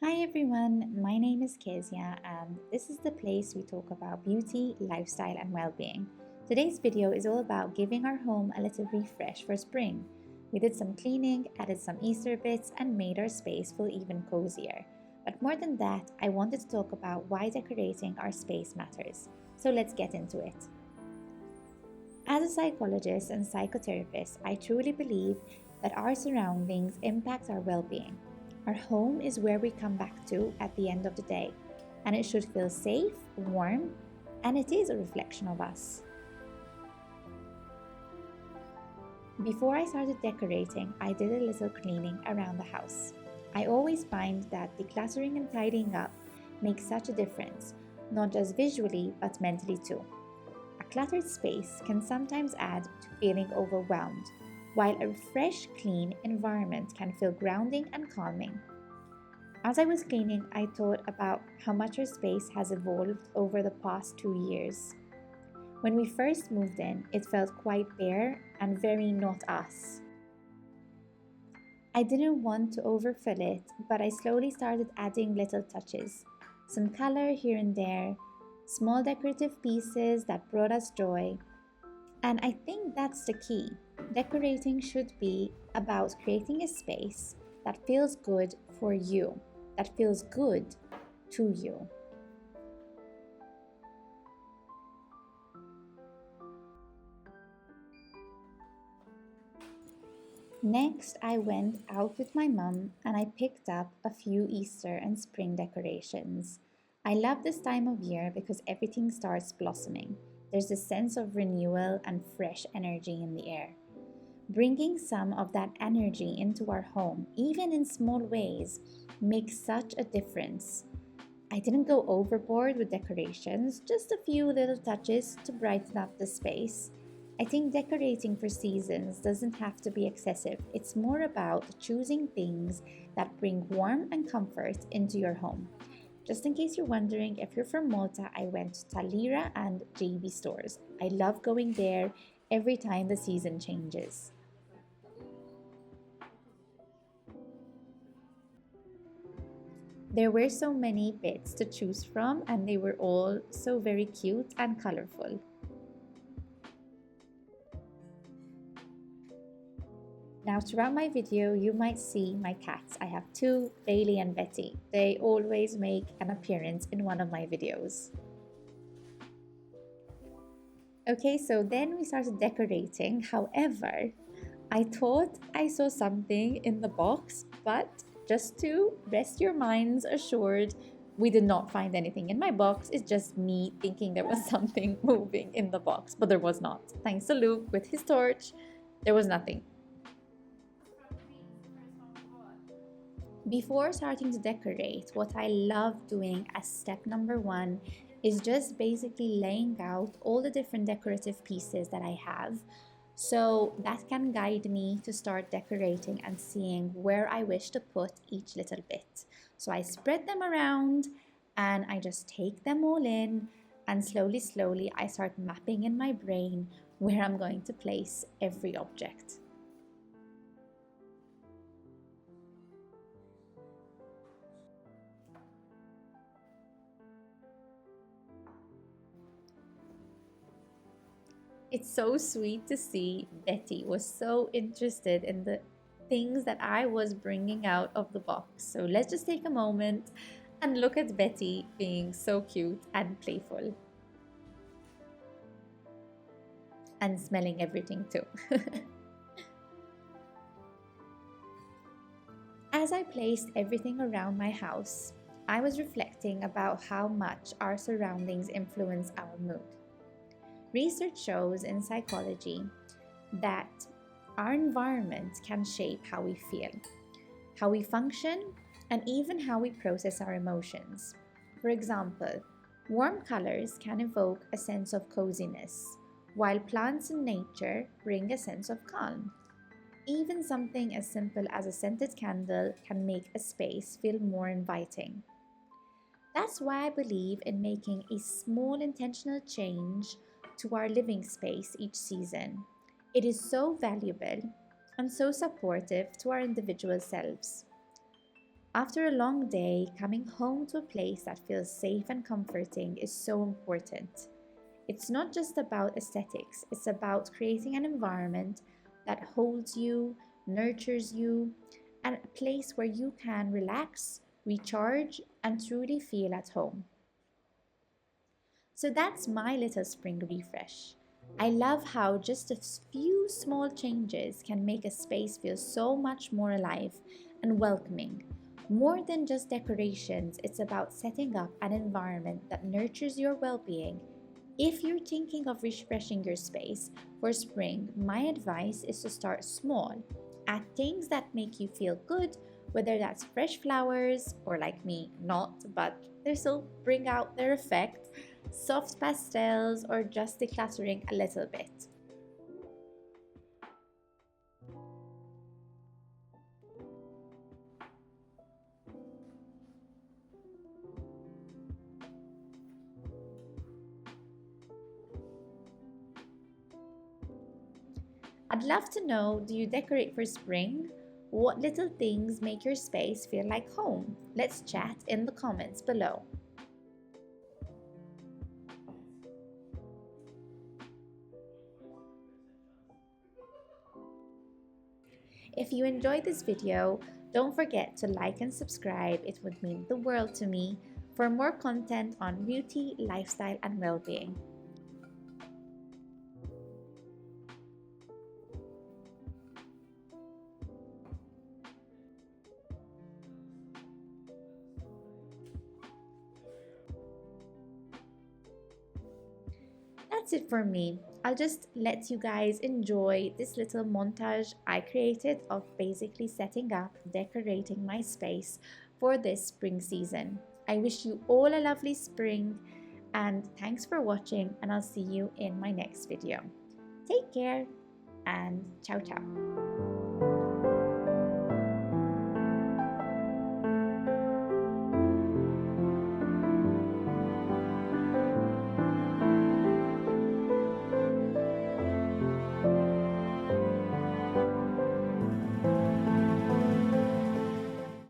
Hi everyone, my name is Kezia and this is the place we talk about beauty, lifestyle and well-being. Today's video is all about giving our home a little refresh for spring. We did some cleaning, added some Easter bits and made our space feel even cozier. But more than that, I wanted to talk about why decorating our space matters. So let's get into it. As a psychologist and psychotherapist, I truly believe that our surroundings impact our well being. Our home is where we come back to at the end of the day, and it should feel safe, warm, and it is a reflection of us. Before I started decorating, I did a little cleaning around the house. I always find that decluttering and tidying up makes such a difference, not just visually but mentally too. A cluttered space can sometimes add to feeling overwhelmed, while a fresh, clean environment can feel grounding and calming. As I was cleaning, I thought about how much our space has evolved over the past 2 years. When we first moved in, it felt quite bare and very not us. I didn't want to overfill it, but I slowly started adding little touches, some color here and there, small decorative pieces that brought us joy. And I think that's the key. Decorating should be about creating a space that feels good for you, that feels good to you. Next, I went out with my mum and I picked up a few Easter and spring decorations. I love this time of year because everything starts blossoming. There's a sense of renewal and fresh energy in the air. Bringing some of that energy into our home, even in small ways, makes such a difference. I didn't go overboard with decorations, just a few little touches to brighten up the space. I think decorating for seasons doesn't have to be excessive. It's more about choosing things that bring warmth and comfort into your home. Just in case you're wondering, if you're from Malta, I went to Talira and JB stores. I love going there every time the season changes. There were so many bits to choose from, and they were all so very cute and colorful. Now, throughout my video, you might see my cats. I have two, Bailey and Betty. They always make an appearance in one of my videos. Okay, so then we started decorating. However, I thought I saw something in the box, but just to rest your minds assured, we did not find anything in my box. It's just me thinking there was something moving in the box, but there was not. Thanks to Luke with his torch, there was nothing. Before starting to decorate, what I love doing as step number one is just basically laying out all the different decorative pieces that I have. So that can guide me to start decorating and seeing where I wish to put each little bit. So I spread them around and I just take them all in, and slowly I start mapping in my brain where I'm going to place every object. It's so sweet to see Betty was so interested in the things that I was bringing out of the box. So let's just take a moment and look at Betty being so cute and playful and smelling everything too. As I placed everything around my house, I was reflecting about how much our surroundings influence our mood. Research shows in psychology that our environment can shape how we feel, how we function, and even how we process our emotions. For example, warm colors can evoke a sense of coziness, while plants and nature bring a sense of calm. Even something as simple as a scented candle can make a space feel more inviting. That's why I believe in making a small intentional change to our living space each season. It is so valuable and so supportive to our individual selves. After a long day, coming home to a place that feels safe and comforting is so important. It's not just about aesthetics, it's about creating an environment that holds you, nurtures you, and a place where you can relax, recharge, and truly feel at home. So that's my little spring refresh. I love how just a few small changes can make a space feel so much more alive and welcoming. More than just decorations, it's about setting up an environment that nurtures your well being. If you're thinking of refreshing your space for spring, my advice is to start small. Add things that make you feel good, whether that's fresh flowers or, like me, not, but they still bring out their effect, soft pastels, or just decluttering a little bit. I'd love to know, do you decorate for spring? What little things make your space feel like home? Let's chat in the comments below. If you enjoyed this video, don't forget to like and subscribe. It would mean the world to me for more content on beauty, lifestyle, and well-being. That's it for me. I'll just let you guys enjoy this little montage I created of basically setting up, decorating my space for this spring season. I wish you all a lovely spring and thanks for watching, and I'll see you in my next video. Take care and ciao ciao.